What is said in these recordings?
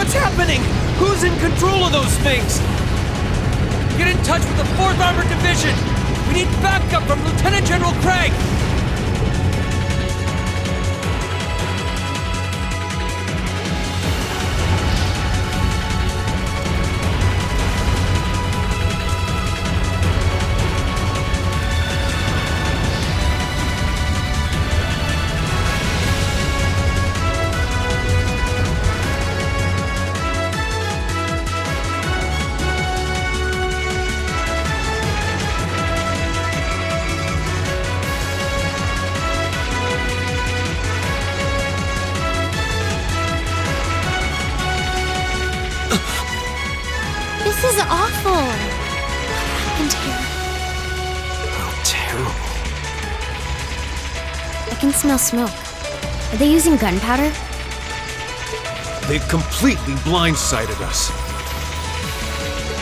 What's happening? Who's in control of those things? Get in touch with the 4th Armored Division! We need backup from Lieutenant General Craig! This is awful. What happened here? How terrible. I can smell smoke. Are they using gunpowder? They've completely blindsided us.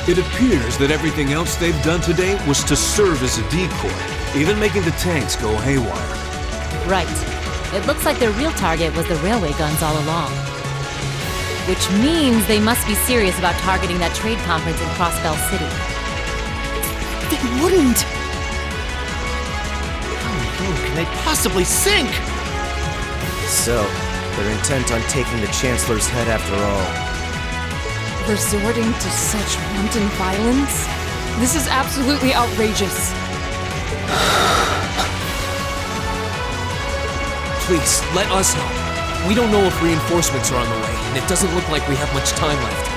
It appears that everything else they've done today was to serve as a decoy, even making the tanks go haywire. Right. It looks like their real target was the railway guns all along. which means they must be serious about targeting that trade conference in Crossbell City. They wouldn't! How low can they possibly sink? So, they're intent on taking the Chancellor's head after all. Resorting to such wanton violence? This is absolutely outrageous. Please, let us help. We don't know if reinforcements are on the way, and it doesn't look like we have much time left.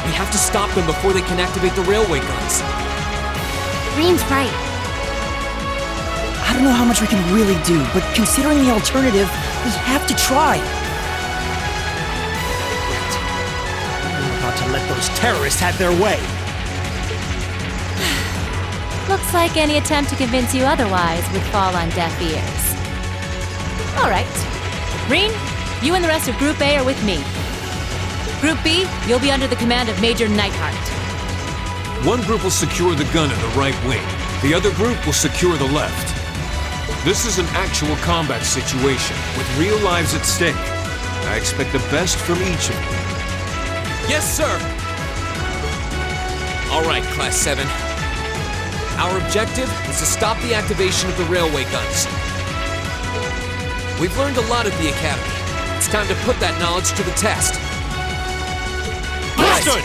We have to stop them before they can activate the railway guns. Green's right. I don't know how much we can really do, but considering the alternative, we have to try. We're about to let those terrorists have their way. Looks like any attempt to convince you otherwise would fall on deaf ears. All right. Green, you and the rest of Group A are with me. Group B, you'll be under the command of Major Neidhart. One group will secure the gun in the right wing. The other group will secure the left. This is an actual combat situation, with real lives at stake. I expect the best from each of you. Yes, sir! All right, Class 7. Our objective is to stop the activation of the railway guns. We've learned a lot at the Academy. It's time to put that knowledge to the test. Understood!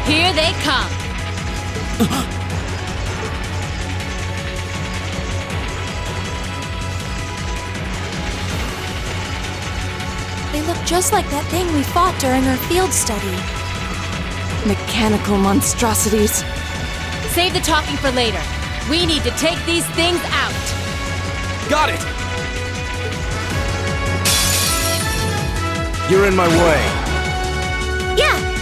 Here they come. They look just like that thing we fought during our field study. Mechanical monstrosities. Save the talking for later. We need to take these things out. Got it! You're in my way. Yeah!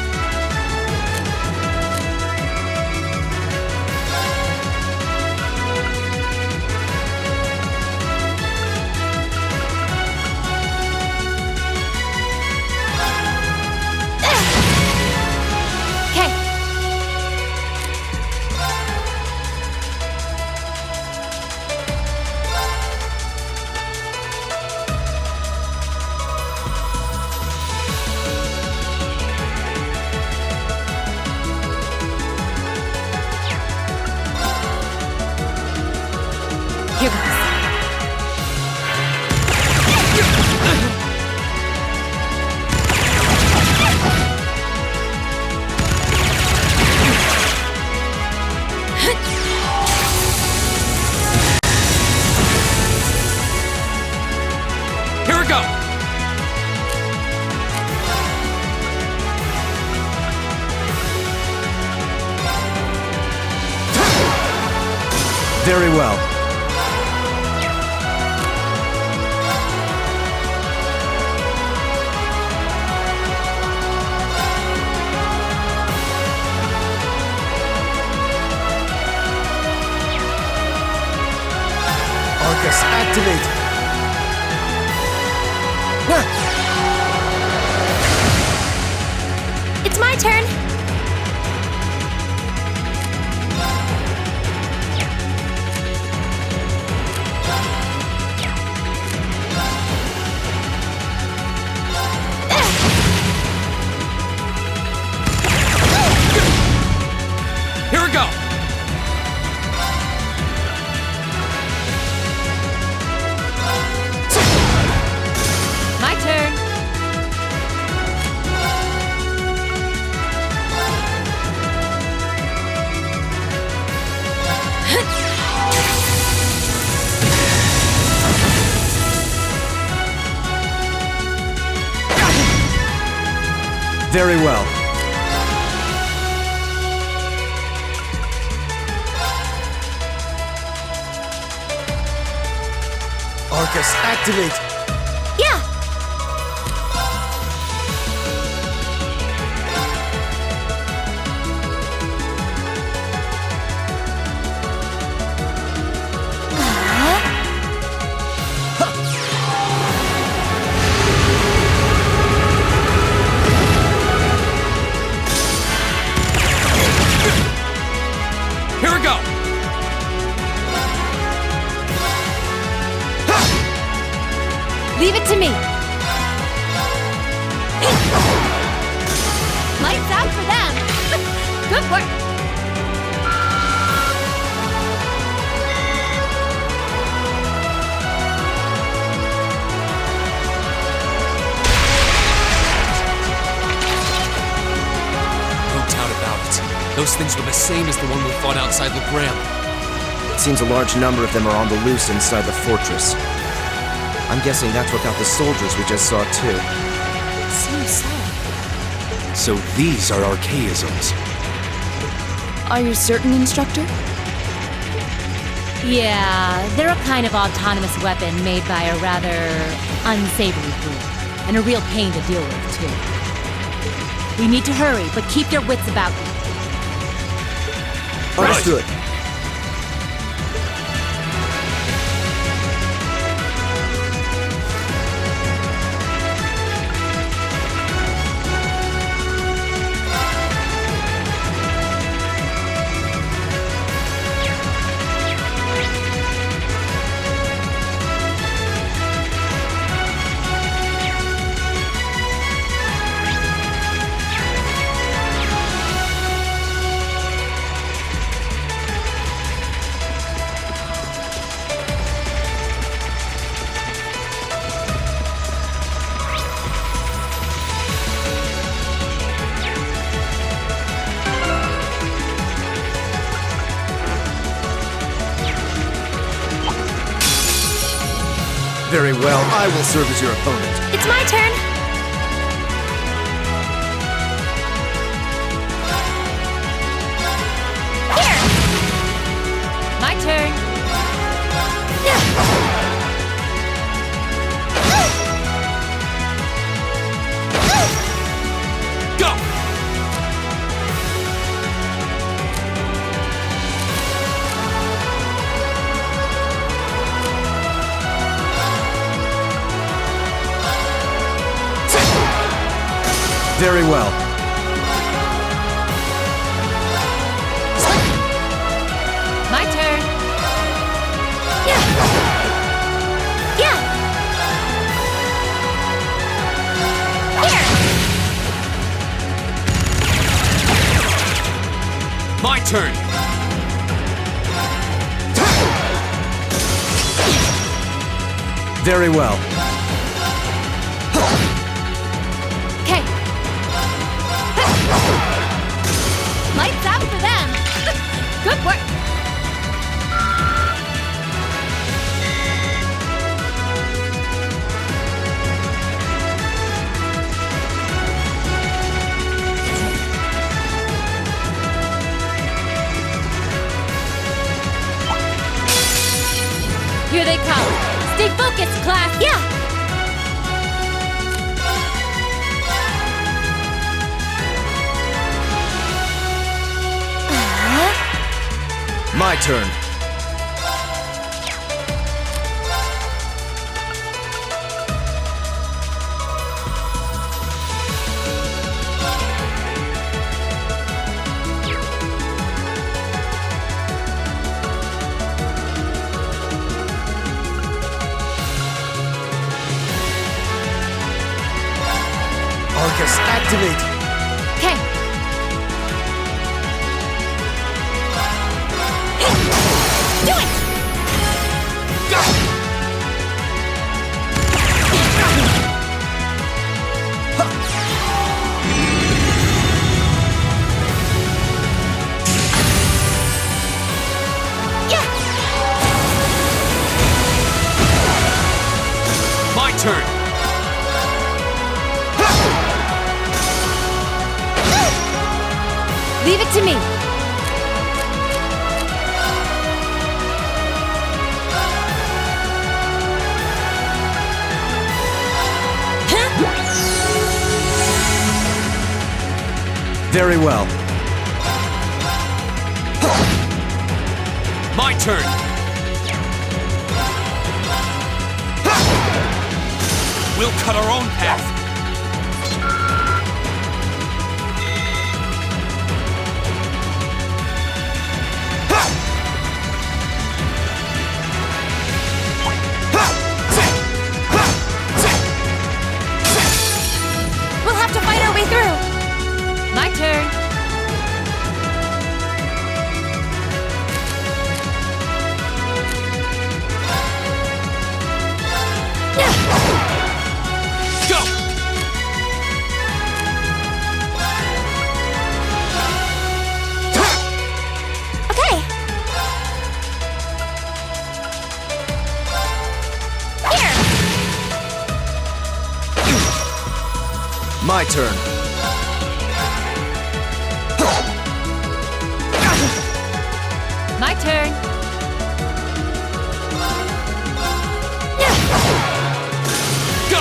Okay. Here goes. Here we go! Very well. ARCUS, activate! It's my turn! Very well. ARCUS, activate! Yeah! Here we go! Leave it to me. Lights out for them. Good work. No doubt about it. Those things were the same as the one we fought outside Legram. It seems a large number of them are on the loose inside the fortress. I'm guessing that's what got the soldiers we just saw, too. Seems so. So these are archaisms. Are you certain, Instructor? Yeah, they're a kind of autonomous weapon made by a rather unsavory group, and a real pain to deal with, too. We need to hurry, but keep your wits about you. Understood. Very well, I will serve as your opponent. It's my turn! Here! My turn. Go! Very well. My turn. Yeah! Here! My turn! Very well. Okay. Lights out for them. Good work. Here they come. Stay focused, class. Yeah! My turn. ARCUS, activate! Okay. Do it! Yeah! My turn! Leave it to me. Very well. My turn! We'll cut our own path! We'll have to fight our way through. My turn. Go! Okay. Here. My turn. My turn. Go!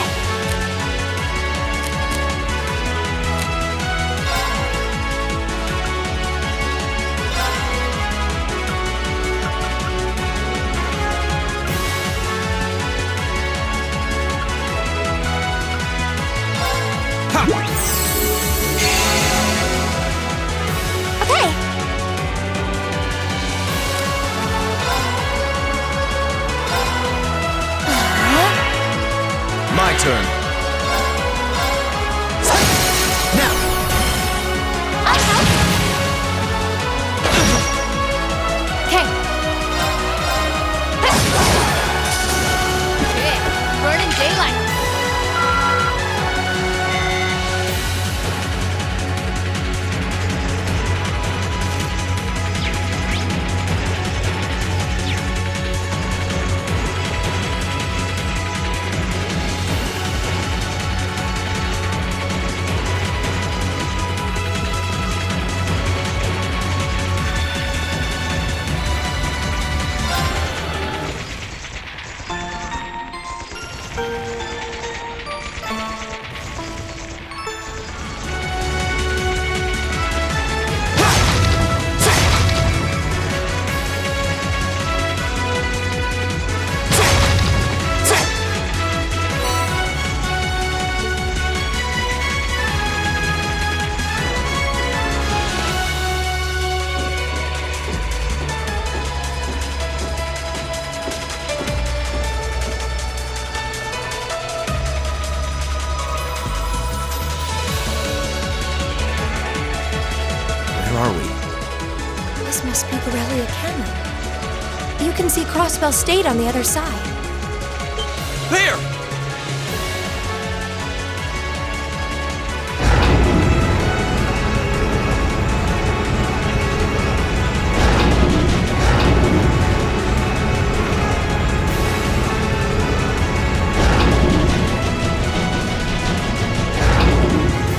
Okay. My turn. Now! I'll help. Okay. Yeah, burning daylight. Where are we? This must be Borrelia Canyon. You can see Crossbell State on the other side. There!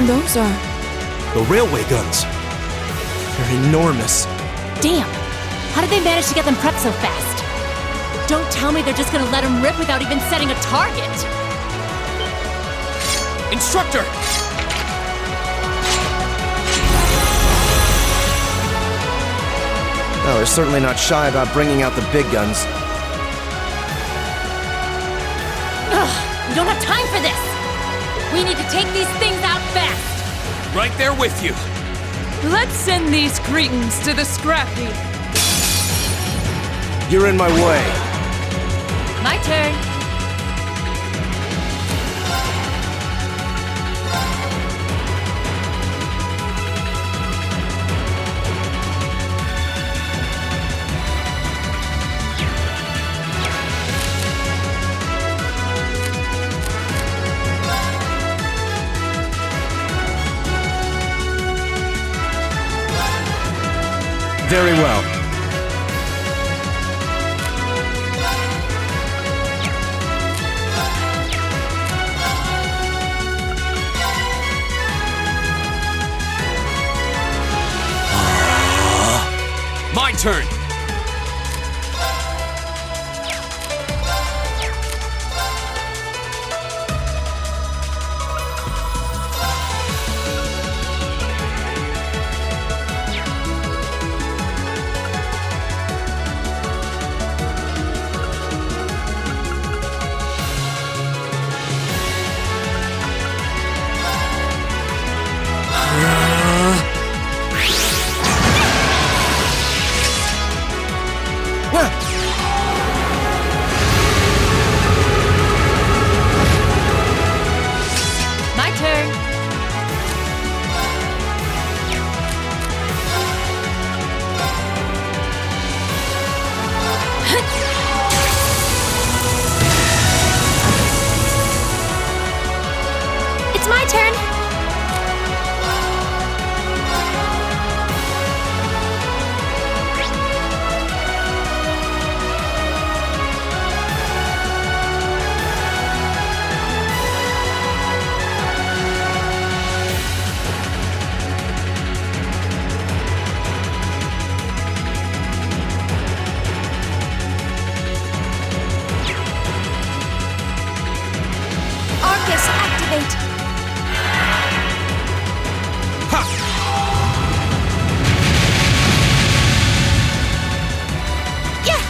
Those are... The railway guns. They're enormous. Damn! How did they manage to get them prepped so fast? Don't tell me they're just gonna let them rip without even setting a target! Instructor! Well, they're certainly not shy about bringing out the big guns. Ugh! We don't have time for this! We need to take these things out fast! Right there with you! Let's send these cretins to the scrap heap. You're in my way. My turn. Very well. turn. My turn. It's my turn. ARCUS, activate. Yeah.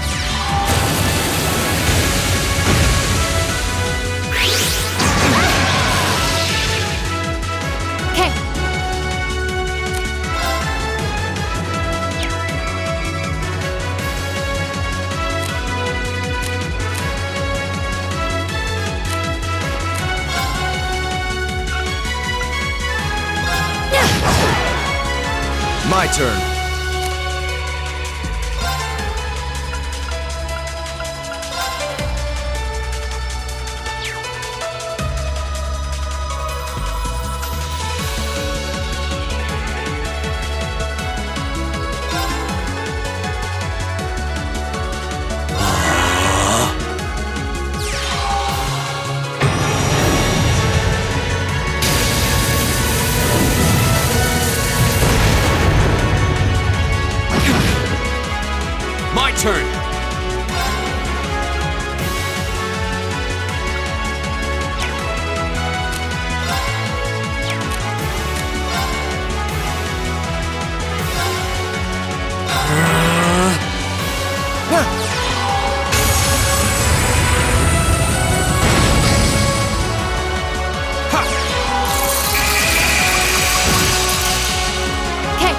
Okay. My turn. My turn. Okay.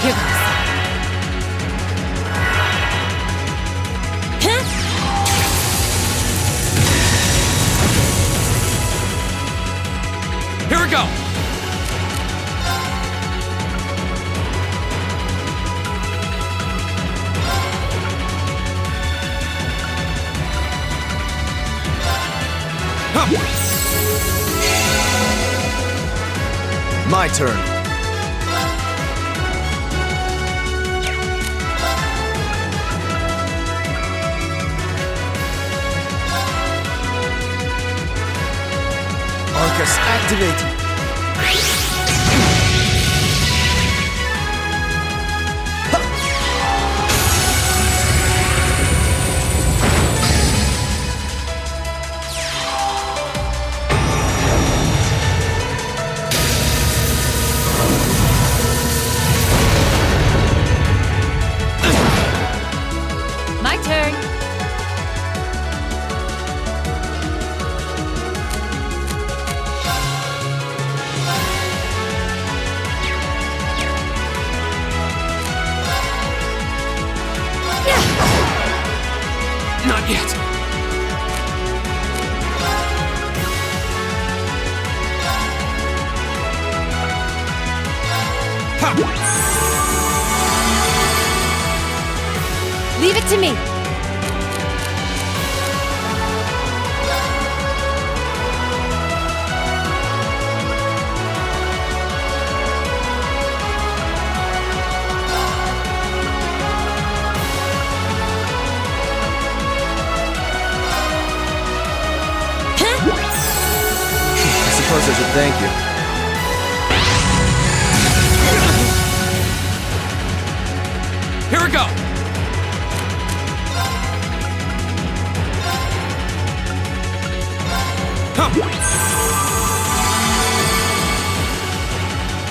Here goes. Here we go. My turn. ARCUS, activate. My turn. Not yet. Leave it to me. we go!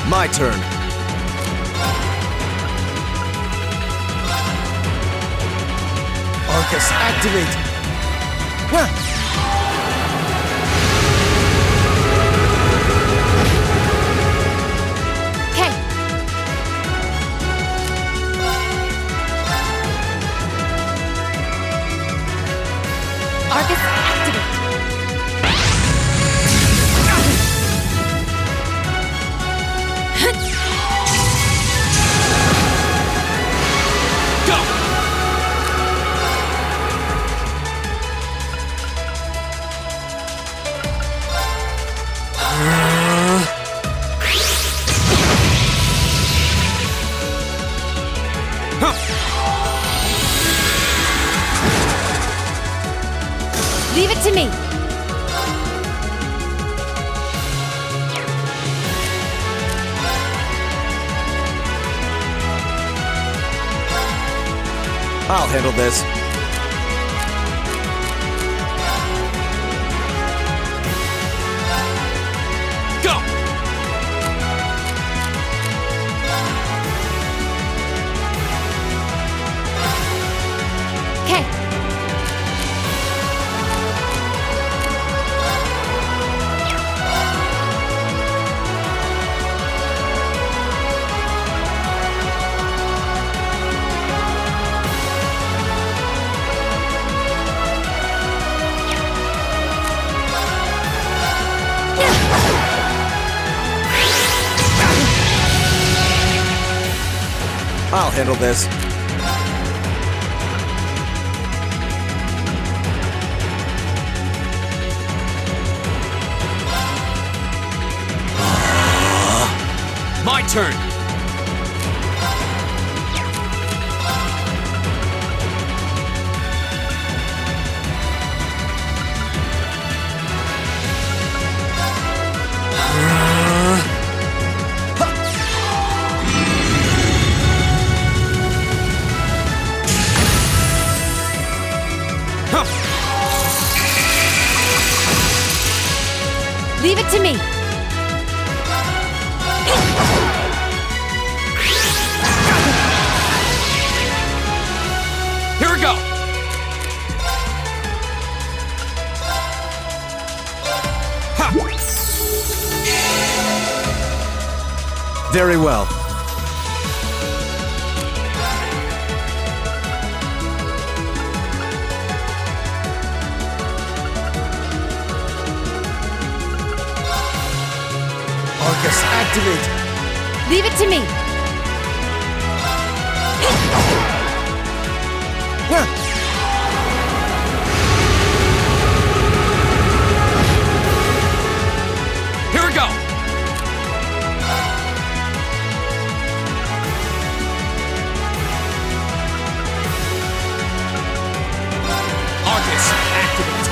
My turn. ARCUS, activate! Huh. Okay. Arcus, activate. Go! Leave it to me. I'll handle this. Go! Okay. I'll handle this. My turn! Leave it to me. Here we go! Ha! Very well. ARCUS, activate! Leave it to me. Here we go! ARCUS, activate!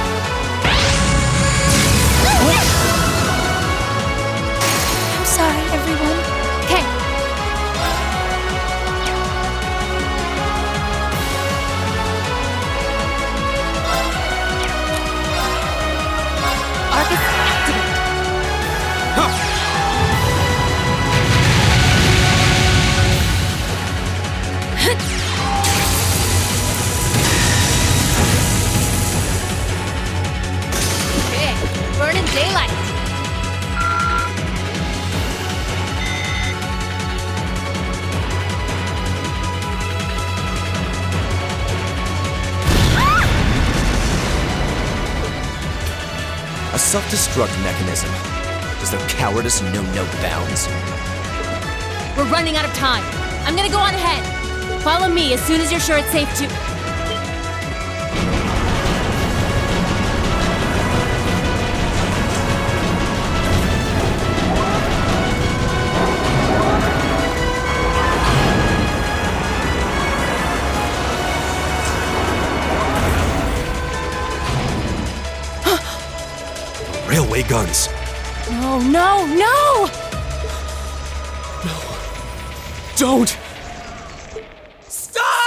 I'm sorry, everyone. Okay. Arcus, activate. Okay. Burning daylight. A self-destruct mechanism. Does their cowardice know no bounds? We're running out of time. I'm gonna go on ahead. Follow me as soon as you're sure it's safe to. Railway guns. No, no, no! Don't! Stop!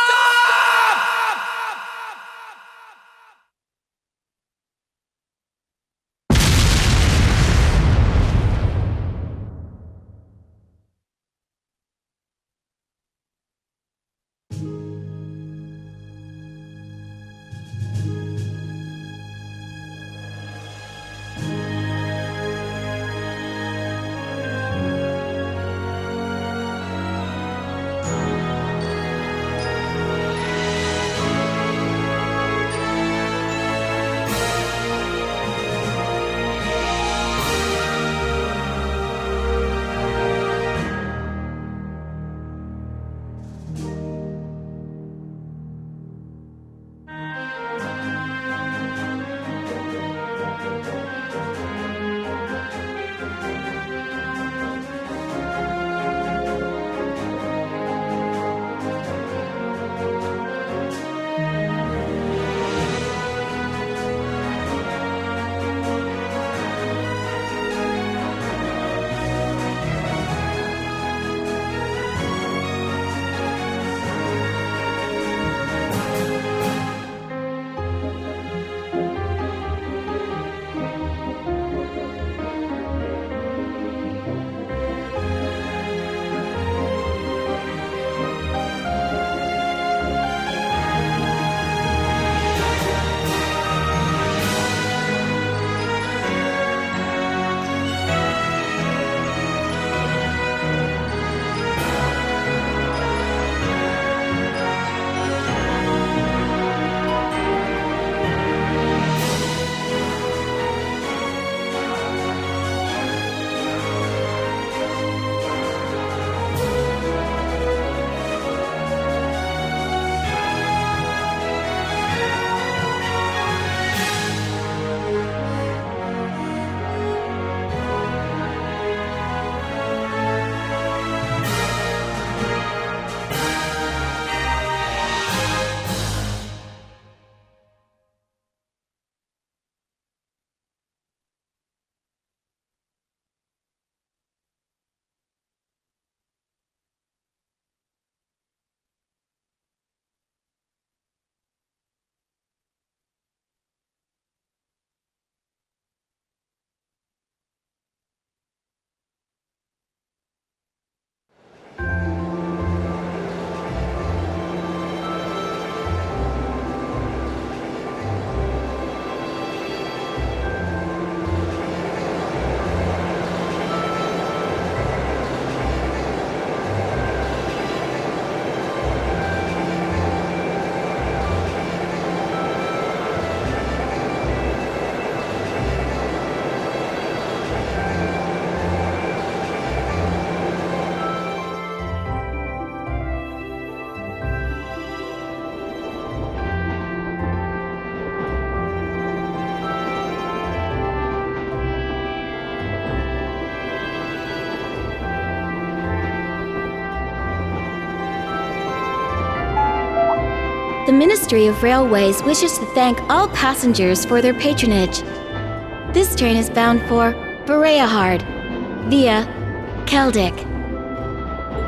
The Ministry of Railways wishes to thank all passengers for their patronage. This train is bound for Bereahard via Keldic.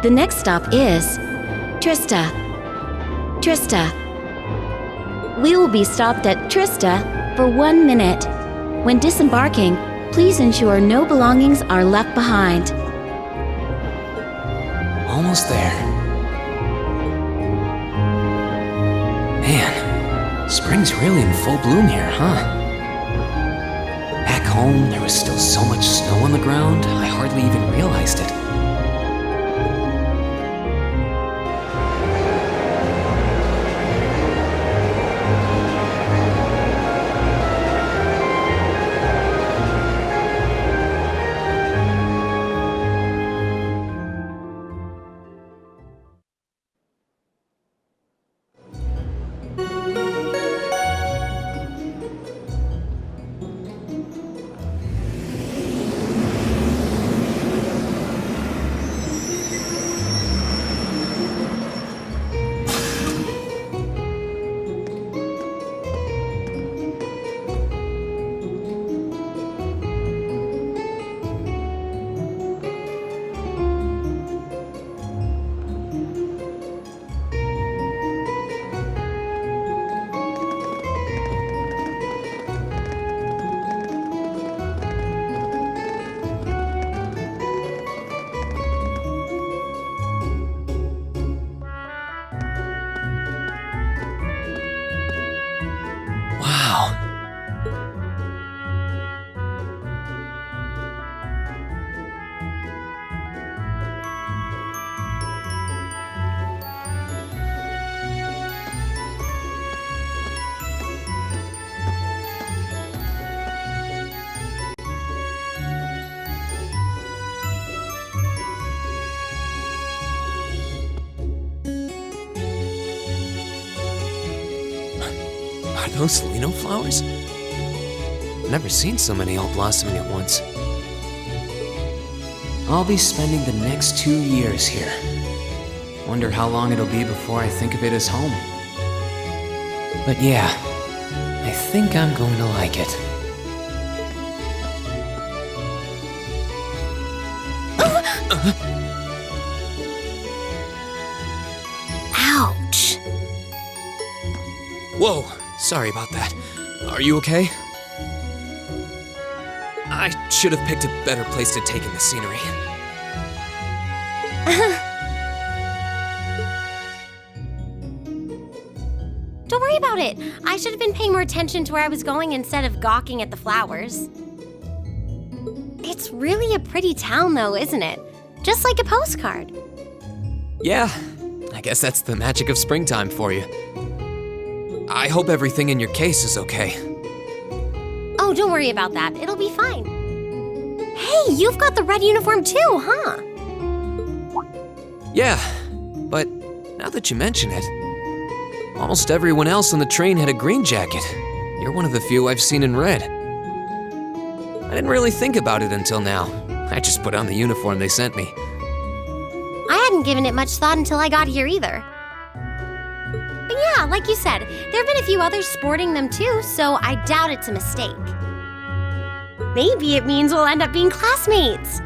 The next stop is Trista. We will be stopped at Trista for 1 minute. When disembarking, please ensure no belongings are left behind. Almost there. Man, spring's really in full bloom here, huh? Back home, there was still so much snow on the ground, I hardly even realized it. Are those lino flowers? I've never seen so many all blossoming at once. I'll be spending the next 2 years here. Wonder how long it'll be before I think of it as home. But yeah, I think I'm going to like it. Ouch. Whoa, sorry about that. Are you okay? I should have picked a better place to take in the scenery. Don't worry about it. I should have been paying more attention to where I was going instead of gawking at the flowers. It's really a pretty town though, isn't it? Just like a postcard. Yeah, I guess that's the magic of springtime for you. I hope everything in your case is okay. Oh, don't worry about that. It'll be fine. Hey, you've got the red uniform too, huh? Yeah, but now that you mention it, almost everyone else on the train had a green jacket. You're one of the few I've seen in red. I didn't really think about it until now. I just put on the uniform they sent me. I hadn't given it much thought until I got here either. But yeah, like you said, there have been a few others sporting them too, so I doubt it's a mistake. Maybe it means we'll end up being classmates.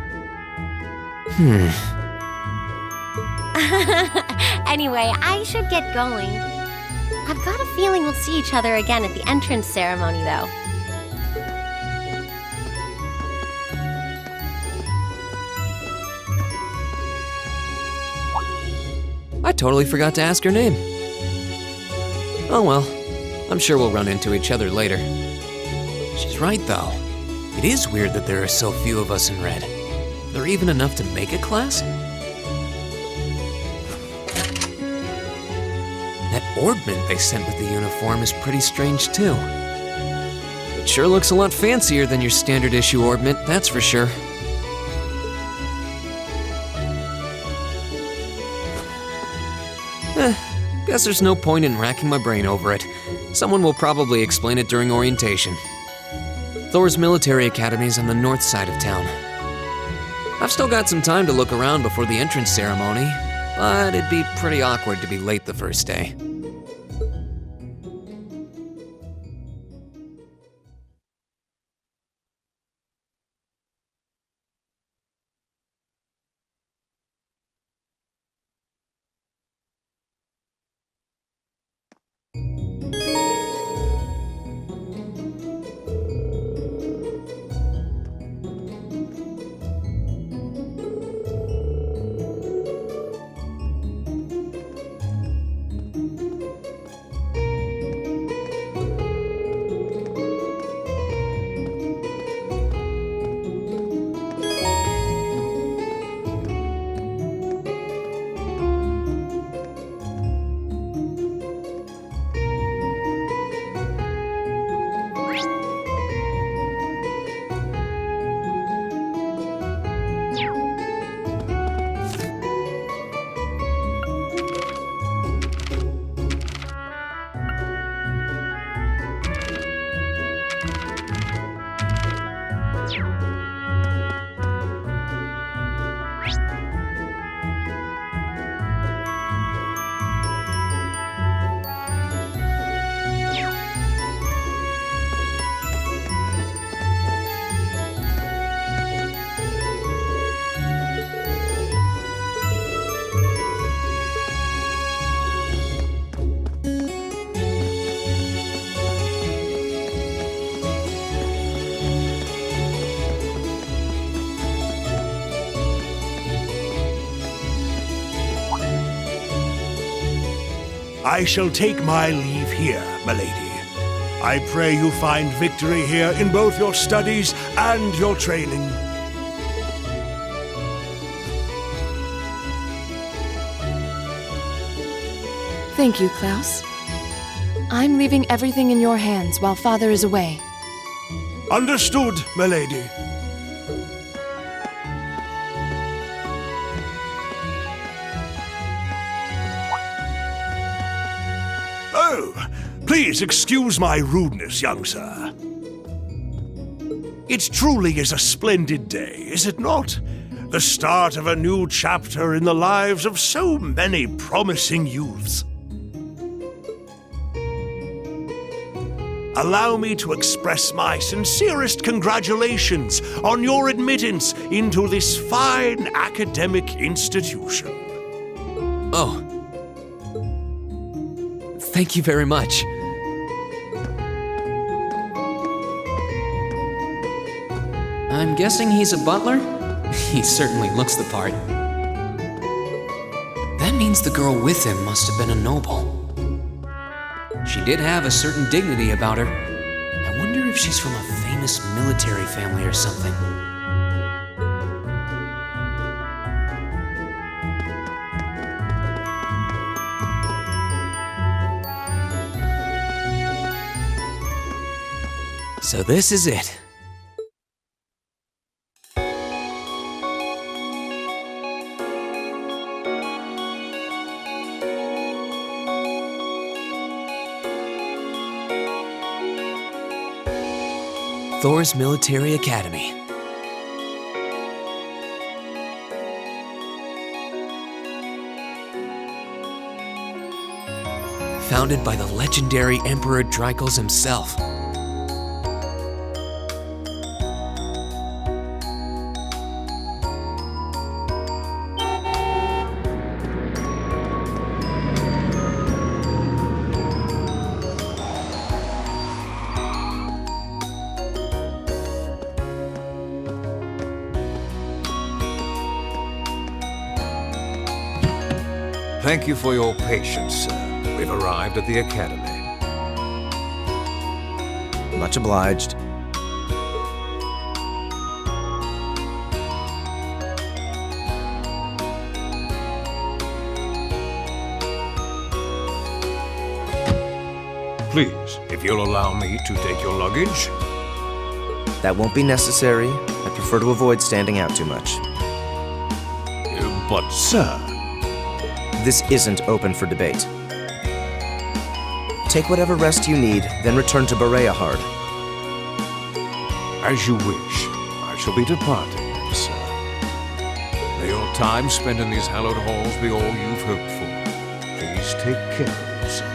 Anyway, I should get going. I've got a feeling we'll see each other again at the entrance ceremony, though. I totally forgot to ask her name. Oh well, I'm sure we'll run into each other later. She's right, though. It is weird that there are so few of us in red. Are there even enough to make a class? That orbment they sent with the uniform is pretty strange, too. It sure looks a lot fancier than your standard issue orbment, that's for sure. Guess there's no point in racking my brain over it. Someone will probably explain it during orientation. Thor's military academy's on the north side of town. I've still got some time to look around before the entrance ceremony, but it'd be pretty awkward to be late the first day. I shall take my leave here, milady. I pray you find victory here in both your studies and your training. Thank you, Klaus. I'm leaving everything in your hands while Father is away. Understood, milady. Oh, please excuse my rudeness, young sir. It truly is a splendid day, is it not? The start of a new chapter in the lives of so many promising youths. Allow me to express my sincerest congratulations on your admittance into this fine academic institution. Oh. Thank you very much. I'm guessing he's a butler? He certainly looks the part. That means the girl with him must have been a noble. She did have a certain dignity about her. I wonder if she's from a famous military family or something. So this is it. Thor's Military Academy. Founded by the legendary Emperor Drykles himself. Thank you for your patience, sir. We've arrived at the Academy. Much obliged. Please, if you'll allow me to take your luggage. That won't be necessary. I prefer to avoid standing out too much. But, sir... This isn't open for debate. Take whatever rest you need, then return to Bereahard. As you wish. I shall be departing, sir. May your time spent in these hallowed halls be all you've hoped for. Please take care of yourself.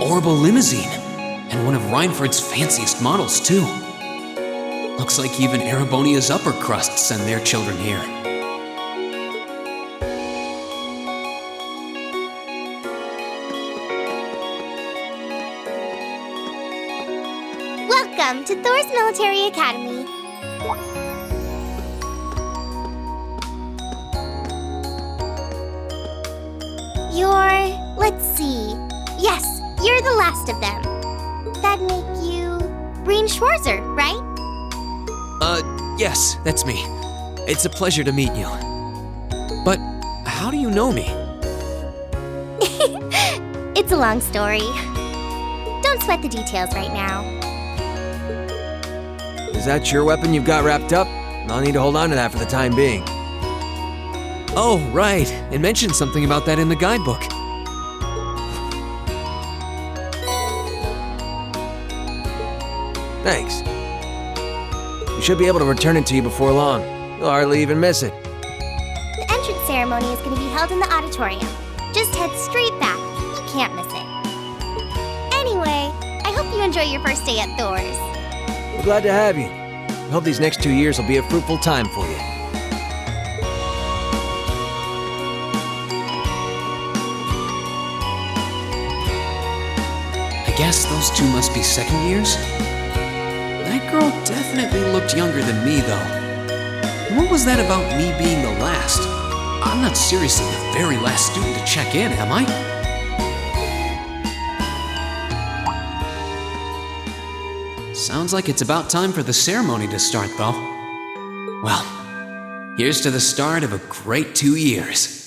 Orbo limousine, and one of Reinford's fanciest models, too. Looks like even Erebonia's upper crust send their children here. Welcome to Thor's Military Academy. Let's see. Yes, you're the last of them. That'd make you Breen Schwarzer, right? Yes, that's me. It's a pleasure to meet you. But how do you know me? It's a long story. Don't sweat the details right now. Is that your weapon you've got wrapped up? I'll need to hold on to that for the time being. Oh, right. It mentioned something about that in the guidebook. Thanks. We should be able to return it to you before long. You'll hardly even miss it. The entrance ceremony is going to be held in the auditorium. Just head straight back. You can't miss it. Anyway, I hope you enjoy your first day at Thor's. We're glad to have you. I hope these next 2 years will be a fruitful time for you. guess those two must be second years? That girl definitely looked younger than me, though. What was that about me being the last? I'm not seriously the very last student to check in, am I? Sounds like it's about time for the ceremony to start, though. Well, here's to the start of a great 2 years.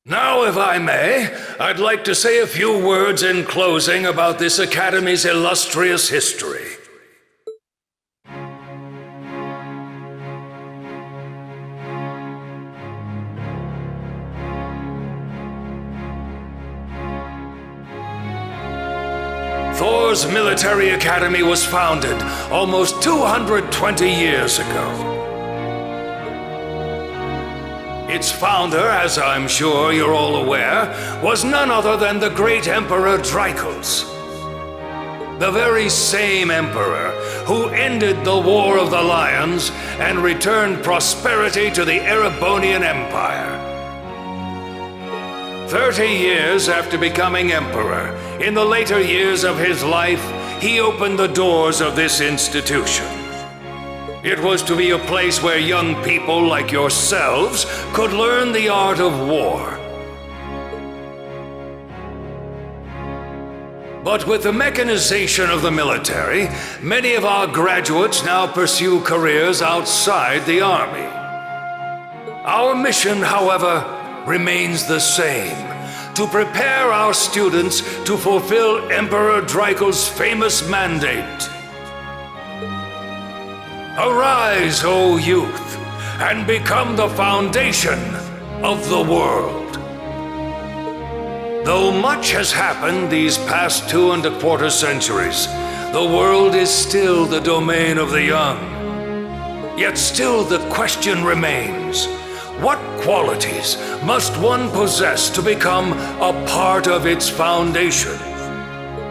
Now, if I may, I'd like to say a few words in closing about this Academy's illustrious history. Thor's military academy was founded almost 220 years ago. Its founder, as I'm sure you're all aware, was none other than the great Emperor Drykos. The very same emperor who ended the War of the Lions and returned prosperity to the Erebonian Empire. 30 years after becoming emperor, in the later years of his life, he opened the doors of this institution. It was to be a place where young people like yourselves could learn the art of war. But with the mechanization of the military, many of our graduates now pursue careers outside the army. Our mission, however, remains the same: to prepare our students to fulfill Emperor Drykos' famous mandate. Arise, O youth, and become the foundation of the world. Though much has happened these past 2¼ centuries, the world is still the domain of the young. Yet still the question remains: what qualities must one possess to become a part of its foundation?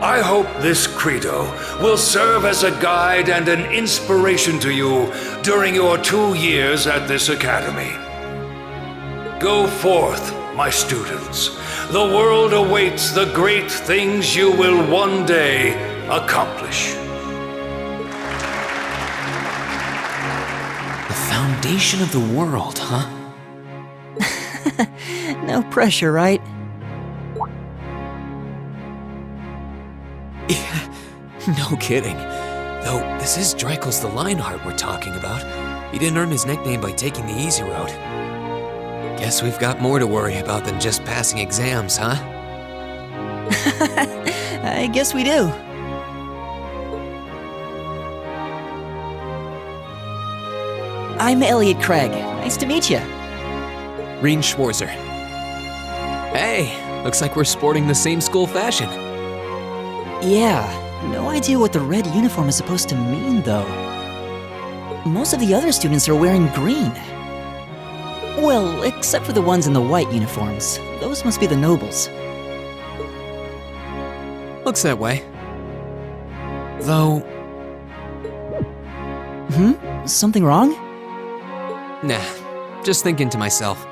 I hope this credo will serve as a guide and an inspiration to you during your 2 years at this academy. Go forth, my students. The world awaits the great things you will one day accomplish. The foundation of the world, huh? No pressure, right? Yeah, no kidding. Though this is Drykos the Lionheart we're talking about. He didn't earn his nickname by taking the easy road. Guess we've got more to worry about than just passing exams, huh? I guess we do. I'm Elliott Craig. Nice to meet you. Reen Schwarzer. Hey, looks like we're sporting the same school fashion. Yeah, no idea what the red uniform is supposed to mean, though. Most of the other students are wearing green. Well, except for the ones in the white uniforms. Those must be the nobles. Looks that way. Though... Something wrong? Nah, just thinking to myself.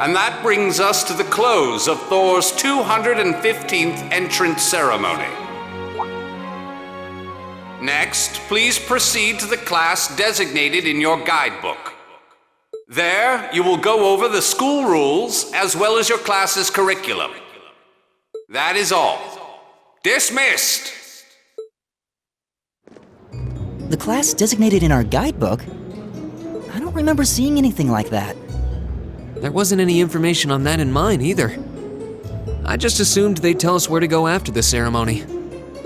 And that brings us to the close of Thor's 215th entrance ceremony. Next, please proceed to the class designated in your guidebook. There, you will go over the school rules as well as your class's curriculum. That is all. Dismissed! The class designated in our guidebook? I don't remember seeing anything like that. There wasn't any information on that in mine either. I just assumed they'd tell us where to go after the ceremony.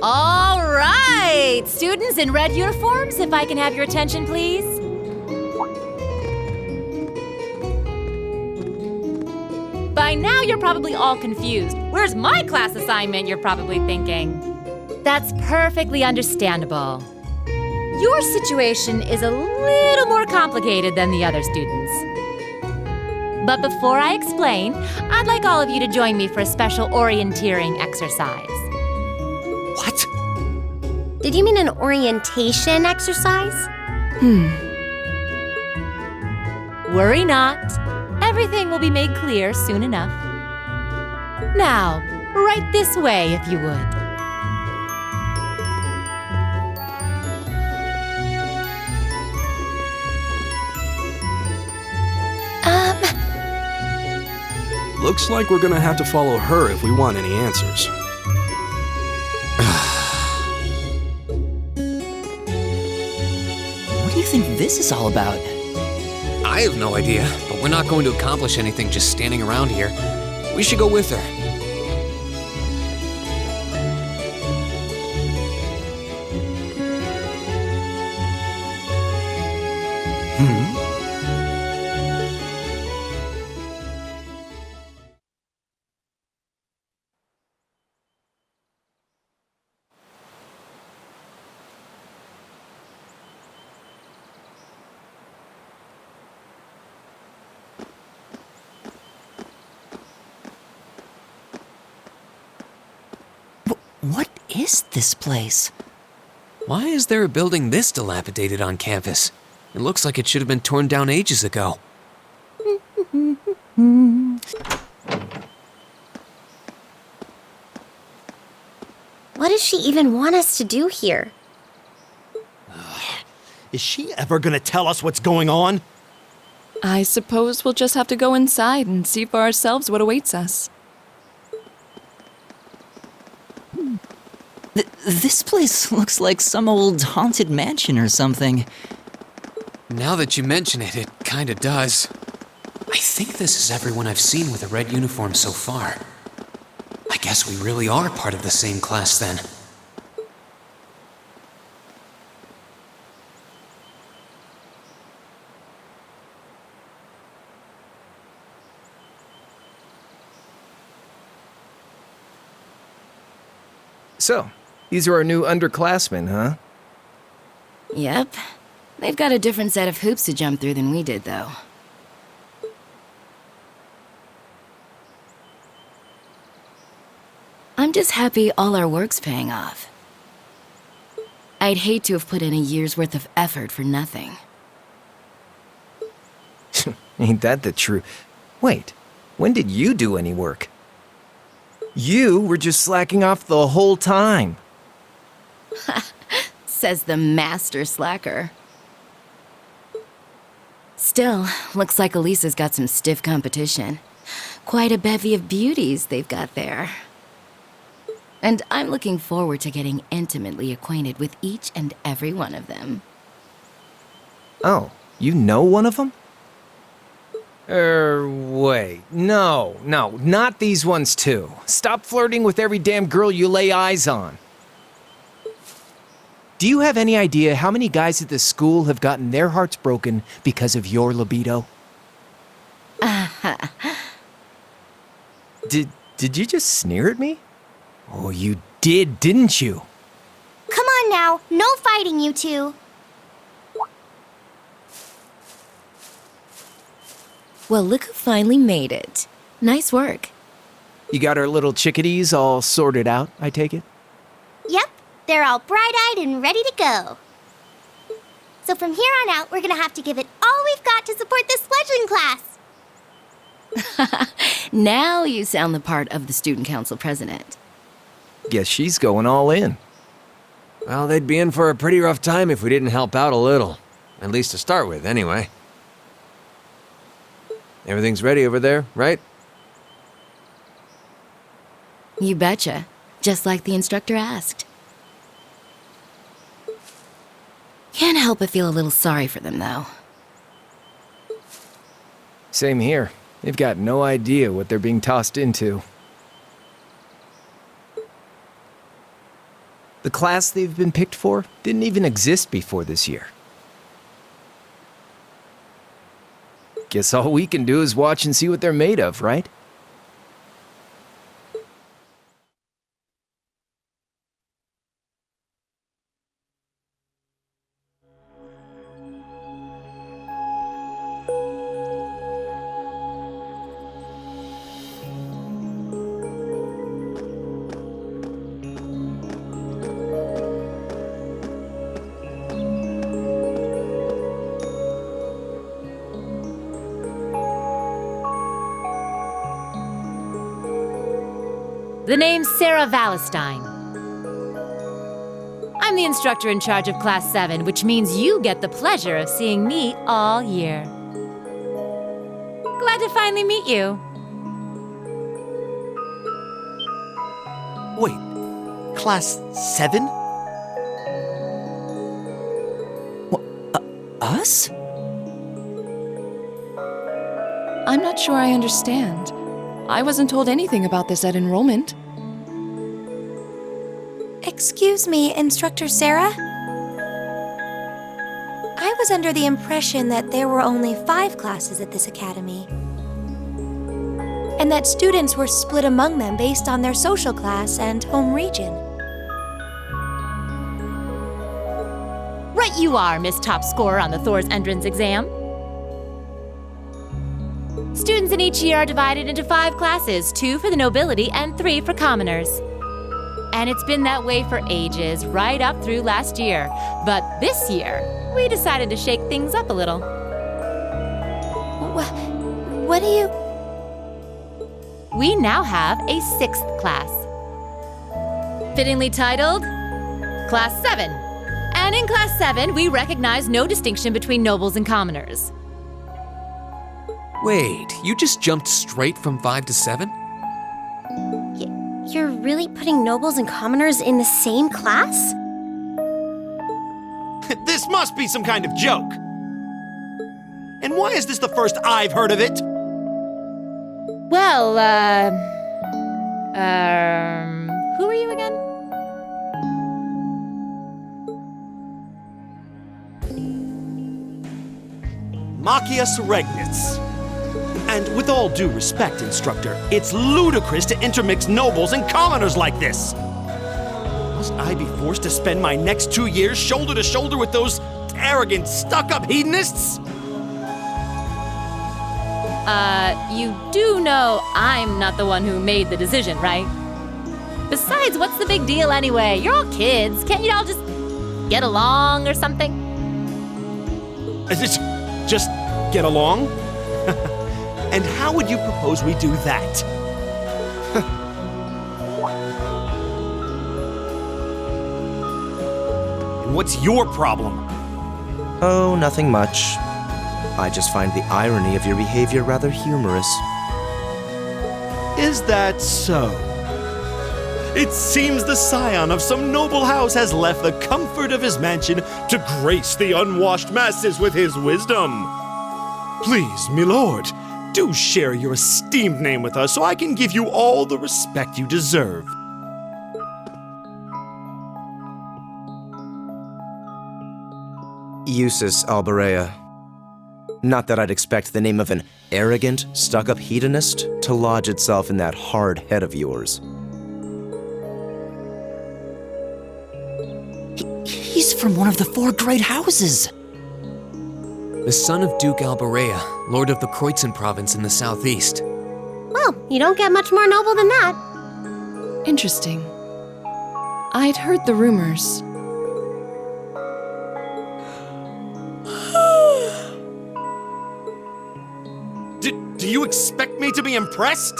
All right! Students in red uniforms, if I can have your attention, please. By now, you're probably all confused. Where's my class assignment, you're probably thinking. That's perfectly understandable. Your situation is a little more complicated than the other students. But before I explain, I'd like all of you to join me for a special orienteering exercise. What? Did you mean an orientation exercise? Worry not. Everything will be made clear soon enough. Now, right this way, if you would. Looks like we're gonna have to follow her if we want any answers. What do you think this is all about? I have no idea, but we're not going to accomplish anything just standing around here. We should go with her. What is this place? Why is there a building this dilapidated on campus? It looks like it should have been torn down ages ago. What does she even want us to do here? Is she ever gonna tell us what's going on? I suppose we'll just have to go inside and see for ourselves what awaits us. This place looks like some old haunted mansion or something. Now that you mention it, it kinda does. I think this is everyone I've seen with a red uniform so far. I guess we really are part of the same class then. So, these are our new underclassmen, huh? Yep. They've got a different set of hoops to jump through than we did, though. I'm just happy all our work's paying off. I'd hate to have put in a year's worth of effort for nothing. Ain't that the truth? Wait, when did you do any work? You were just slacking off the whole time. Says the master slacker. Still, looks like Elisa's got some stiff competition. Quite a bevy of beauties they've got there. And I'm looking forward to getting intimately acquainted with each and every one of them. Oh, you know one of them? Wait. No, not these ones too. Stop flirting with every damn girl you lay eyes on. Do you have any idea how many guys at this school have gotten their hearts broken because of your libido? Did you just sneer at me? Oh, you did, didn't you? Come on now, no fighting, you two. Well, look who finally made it. Nice work. You got our little chickadees all sorted out, I take it? Yep, they're all bright-eyed and ready to go. So from here on out, we're gonna have to give it all we've got to support this fledgling class. Now you sound the part of the student council president. Guess she's going all in. Well, they'd be in for a pretty rough time if we didn't help out a little. At least to start with, anyway. Everything's ready over there, right? You betcha. Just like the instructor asked. Can't help but feel a little sorry for them, though. Same here. They've got no idea what they're being tossed into. The class they've been picked for didn't even exist before this year. Guess all we can do is watch and see what they're made of, right? The name's Sarah Valestine. I'm the instructor in charge of Class 7, which means you get the pleasure of seeing me all year. Glad to finally meet you. Wait, Class 7? Us? I'm not sure I understand. I wasn't told anything about this at enrollment. Excuse me, Instructor Sarah? I was under the impression that there were only 5 classes at this academy, and that students were split among them based on their social class and home region. Right you are, Miss Top Scorer on the Thor's entrance exam. Students in each year are divided into 5 classes, 2 for the nobility and 3 for commoners. And it's been that way for ages, right up through last year. But this year, we decided to shake things up a little. What do you... We now have a 6th class. Fittingly titled, Class 7. And in Class 7, we recognize no distinction between nobles and commoners. Wait, you just jumped straight from 5 to 7? You're really putting nobles and commoners in the same class? This must be some kind of joke. And why is this the first I've heard of it? Well, who are you again? Machias Regnitz. And with all due respect, Instructor, it's ludicrous to intermix nobles and commoners like this. Must I be forced to spend my next 2 years shoulder to shoulder with those arrogant, stuck-up hedonists? You do know I'm not the one who made the decision, right? Besides, what's the big deal anyway? You're all kids. Can't you all just get along or something? Just get along? And how would you propose we do that? And what's your problem? Oh, nothing much. I just find the irony of your behavior rather humorous. Is that so? It seems the scion of some noble house has left the comfort of his mansion to grace the unwashed masses with his wisdom. Please, my lord, do share your esteemed name with us so I can give you all the respect you deserve. Usus Alberea. Not that I'd expect the name of an arrogant, stuck-up hedonist to lodge itself in that hard head of yours. He's from one of the 4 great houses. The son of Duke Alberea, lord of the Kreutzen province in the southeast. Well, you don't get much more noble than that. Interesting. I'd heard the rumors. Do you expect me to be impressed?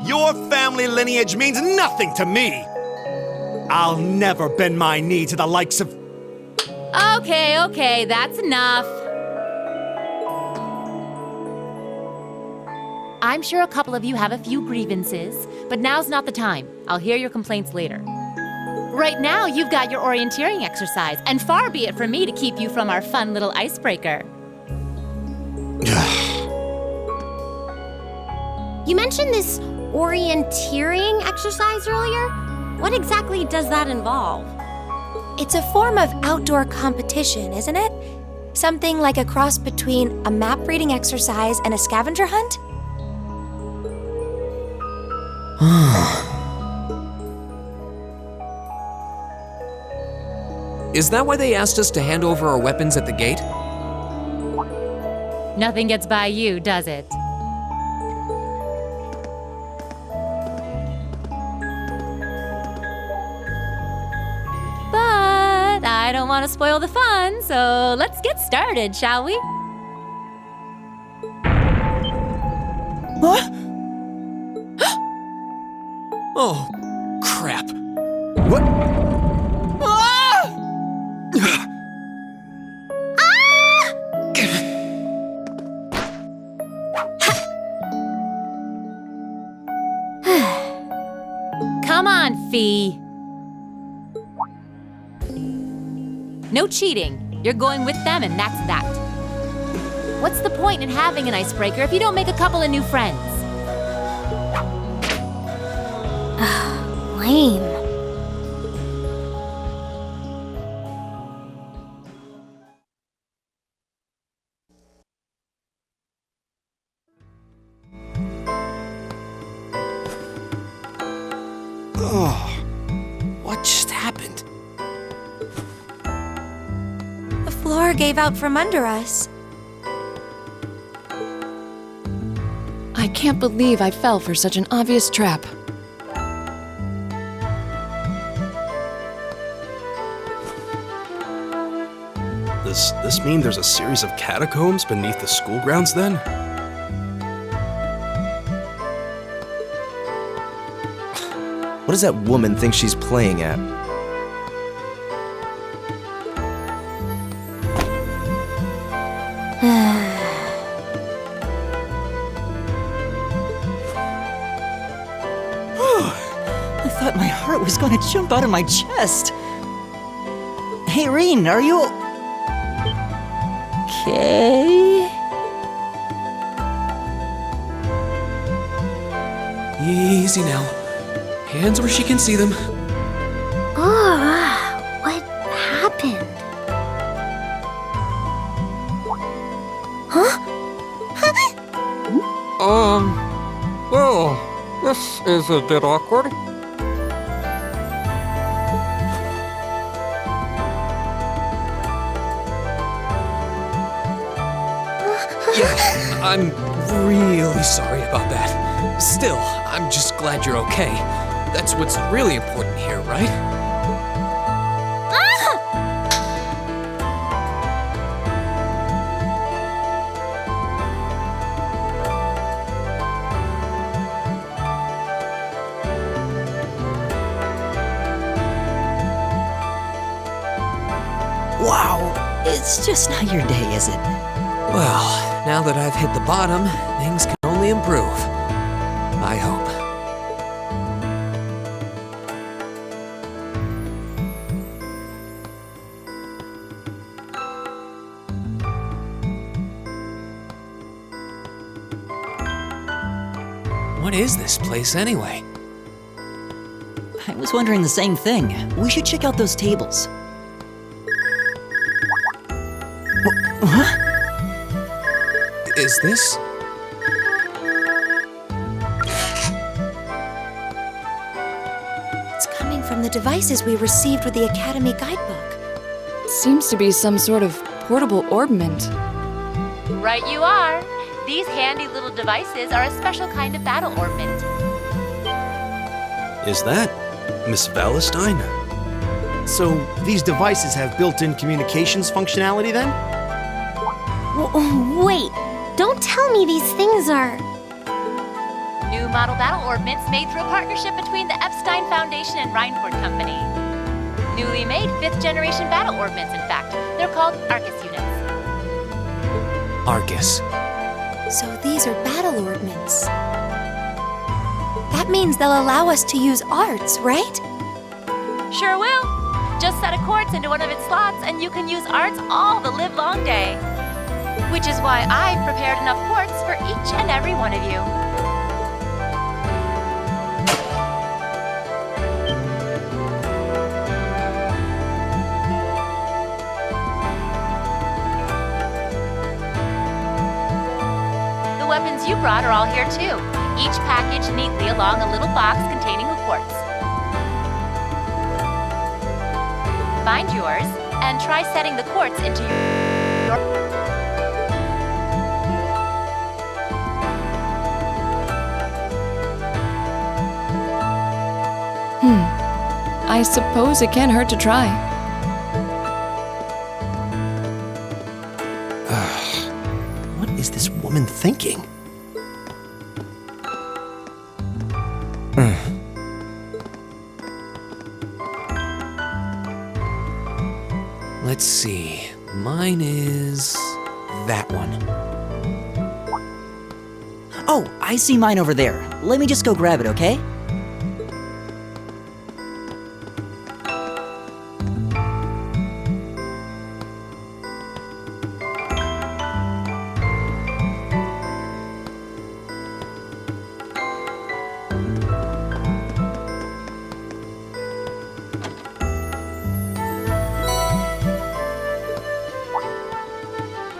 Your family lineage means nothing to me. I'll never bend my knee to the likes of... Okay, that's enough. I'm sure a couple of you have a few grievances, but now's not the time. I'll hear your complaints later. Right now, you've got your orienteering exercise, and far be it from me to keep you from our fun little icebreaker. You mentioned this orienteering exercise earlier. What exactly does that involve? It's a form of outdoor competition, isn't it? Something like a cross between a map-reading exercise and a scavenger hunt? Is that why they asked us to hand over our weapons at the gate? Nothing gets by you, does it? But I don't want to spoil the fun, so let's get started, shall we? What? Oh, crap. What? Come on, Fee. No cheating. You're going with them, and that's that. What's the point in having an icebreaker if you don't make a couple of new friends? Lame. What just happened? The floor gave out from under us. I can't believe I fell for such an obvious trap. Does this mean there's a series of catacombs beneath the school grounds then? What does that woman think she's playing at? I thought my heart was going to jump out of my chest. Hey, Reen, are you okay? Easy now. Hands where she can see them. Oh, what happened? Huh? Well, this is a bit awkward. Yeah, I'm really sorry about that. Still, I'm just glad you're okay. That's what's really important here, right? Wow, it's just not your day, is it? Well, now that I've hit the bottom, things can only improve. I hope. What is this place anyway? I was wondering the same thing. We should check out those tables. Huh? Is this? It's coming from the devices we received with the Academy guidebook. Seems to be some sort of portable orbment. Right you are. These handy little devices are a special kind of battle orbment. Is that Miss Valentine? So, these devices have built-in communications functionality then? Wait, don't tell me these things are... New model battle orbments made through a partnership between the Epstein Foundation and Reinford Company. Newly made 5th generation battle orbments, in fact. They're called ARCUS units. ARCUS. So these are battle orbments. That means they'll allow us to use arts, right? Sure will. Just set a quartz into one of its slots and you can use arts all the livelong day. Which is why I've prepared enough quartz for each and every one of you. The weapons you brought are all here too, each packaged neatly along a little box containing a quartz. Find yours and try setting the quartz into your... I suppose it can't hurt to try. What is this woman thinking? Let's see. Mine is that one. Oh, I see mine over there. Let me just go grab it, okay?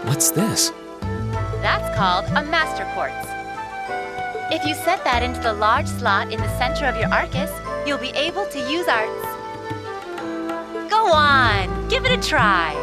What's this? That's called a master quartz. If you set that into the large slot in the center of your ARCUS, you'll be able to use arts. Go on, give it a try.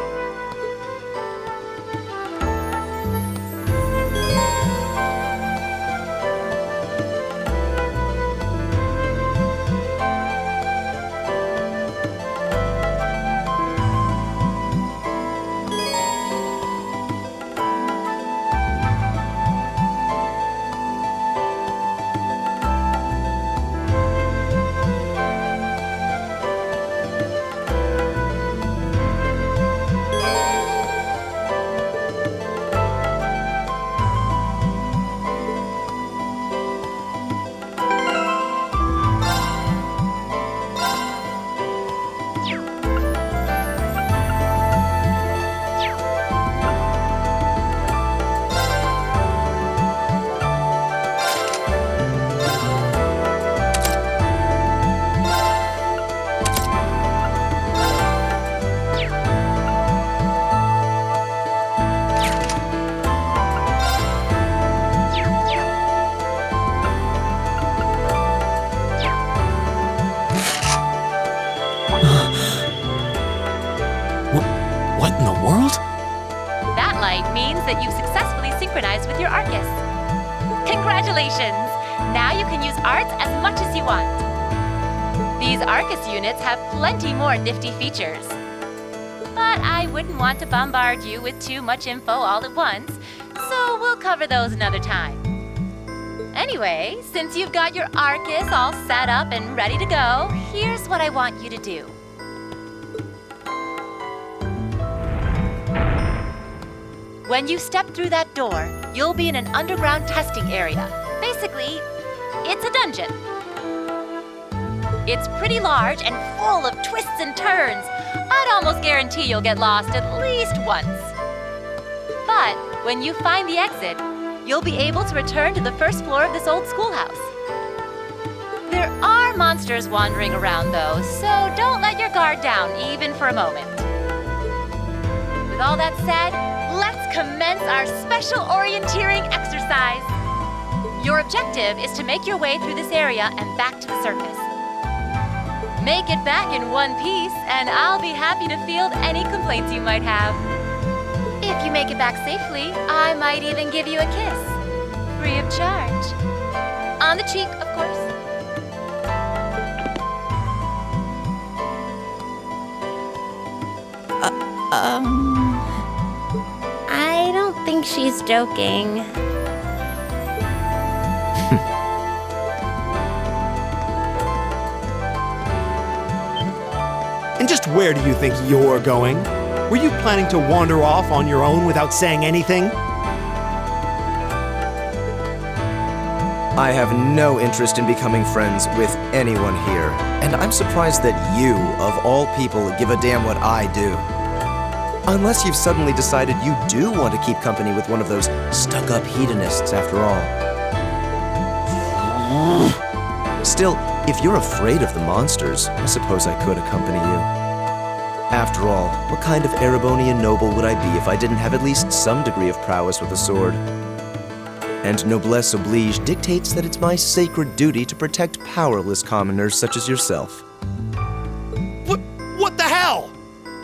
What in the world? That light means that you've successfully synchronized with your ARCUS. Congratulations! Now you can use arts as much as you want. These ARCUS units have plenty more nifty features. But I wouldn't want to bombard you with too much info all at once, so we'll cover those another time. Anyway, since you've got your ARCUS all set up and ready to go, here's what I want you to do. When you step through that door, you'll be in an underground testing area. Basically, it's a dungeon. It's pretty large and full of twists and turns. I'd almost guarantee you'll get lost at least once. But when you find the exit, you'll be able to return to the first floor of this old schoolhouse. There are monsters wandering around, though, so don't let your guard down even for a moment. With all that said, let's commence our special orienteering exercise. Your objective is to make your way through this area and back to the surface. Make it back in one piece, and I'll be happy to field any complaints you might have. If you make it back safely, I might even give you a kiss. Free of charge. On the cheek, of course. I don't think she's joking. And just where do you think you're going? Were you planning to wander off on your own without saying anything? I have no interest in becoming friends with anyone here, and I'm surprised that you, of all people, give a damn what I do. Unless you've suddenly decided you do want to keep company with one of those stuck-up hedonists after all. Still, if you're afraid of the monsters, I suppose I could accompany you. After all, what kind of Erebonian noble would I be if I didn't have at least some degree of prowess with a sword? And noblesse oblige dictates that it's my sacred duty to protect powerless commoners such as yourself. What the hell?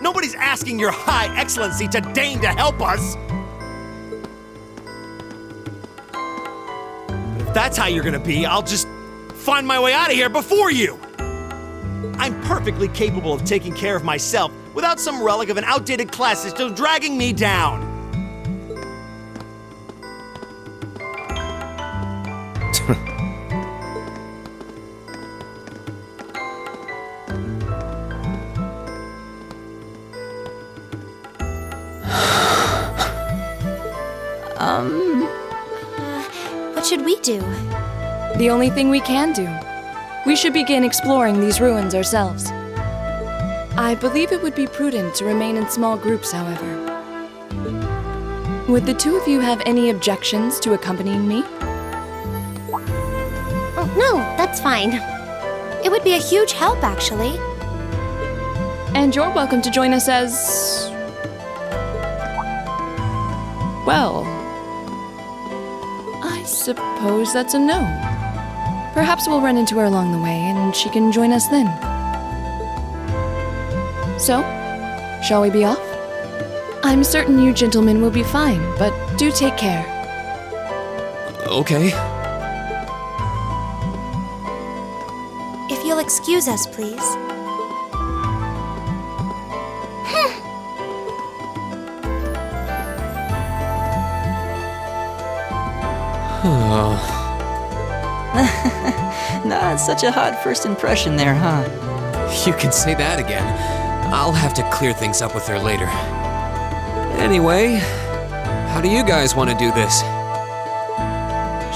Nobody's asking your high excellency to deign to help us! But if that's how you're gonna be, I'll just find my way out of here before you! I'm perfectly capable of taking care of myself without some relic of an outdated class still dragging me down! What should we do? The only thing we can do. We should begin exploring these ruins ourselves. I believe it would be prudent to remain in small groups, however. Would the two of you have any objections to accompanying me? Oh, no, that's fine. It would be a huge help, actually. And you're welcome to join us as... well... I suppose that's a no. Perhaps we'll run into her along the way, and she can join us then. So, shall we be off? I'm certain you gentlemen will be fine, but do take care. Okay. If you'll excuse us, please. Not such a hot first impression there, huh? You can say that again. I'll have to clear things up with her later. Anyway, how do you guys want to do this?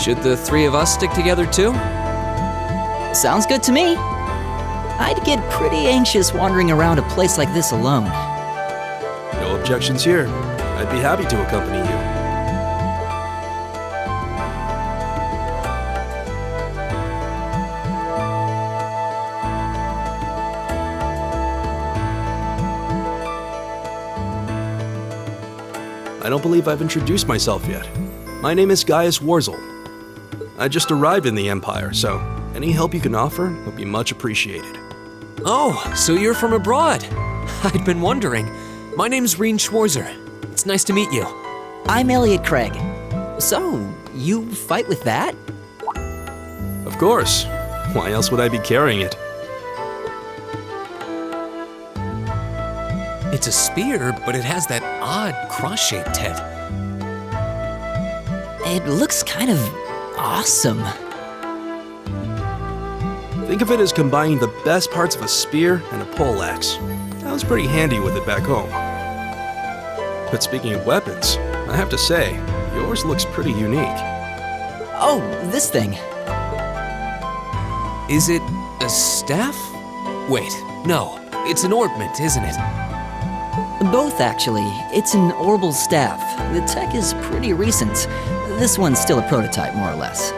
Should the three of us stick together too? Sounds good to me. I'd get pretty anxious wandering around a place like this alone. No objections here. I'd be happy to accompany you. I don't believe I've introduced myself yet. My name is Gaius Warzel. I just arrived in the Empire, so any help you can offer would be much appreciated. Oh, so you're from abroad. I'd been wondering. My name's Reen Schwarzer. It's nice to meet you. I'm Elliott Craig. So, you fight with that? Of course. Why else would I be carrying it? It's a spear, but it has that odd cross-shaped head. It looks kind of awesome. Think of it as combining the best parts of a spear and a poleaxe. I was pretty handy with it back home. But speaking of weapons, I have to say, yours looks pretty unique. Oh, this thing. Is it a staff? Wait, no. It's an ornament, isn't it? Both, actually. It's an orbital staff. The tech is pretty recent. This one's still a prototype, more or less.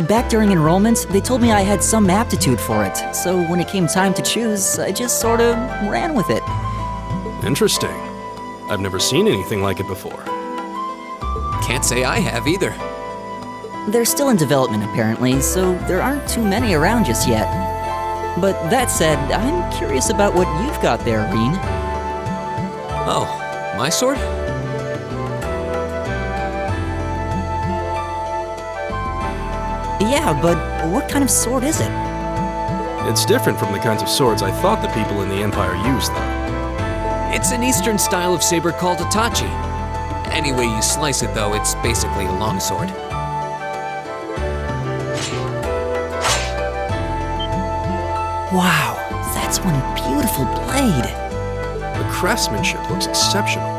Back during enrollment, they told me I had some aptitude for it, so when it came time to choose, I just sort of ran with it. Interesting. I've never seen anything like it before. Can't say I have either. They're still in development, apparently, so there aren't too many around just yet. But that said, I'm curious about what you've got there, Reen. Oh, my sword? Yeah, but what kind of sword is it? It's different from the kinds of swords I thought the people in the Empire used, though. It's an Eastern style of saber called Itachi. Any way you slice it, though, it's basically a longsword. Wow, that's one beautiful blade. The craftsmanship looks exceptional.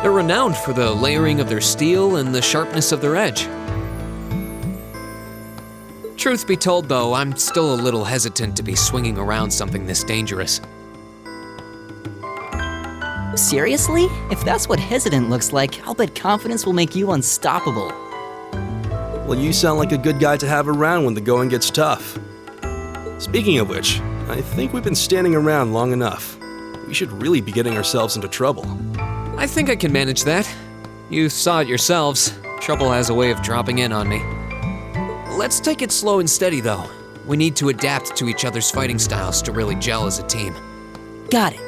They're renowned for the layering of their steel and the sharpness of their edge. Truth be told, though, I'm still a little hesitant to be swinging around something this dangerous. Seriously? If that's what hesitant looks like, I'll bet confidence will make you unstoppable. Well, you sound like a good guy to have around when the going gets tough. Speaking of which, I think we've been standing around long enough. We should really be getting ourselves into trouble. I think I can manage that. You saw it yourselves. Trouble has a way of dropping in on me. Let's take it slow and steady, though. We need to adapt to each other's fighting styles to really gel as a team. Got it.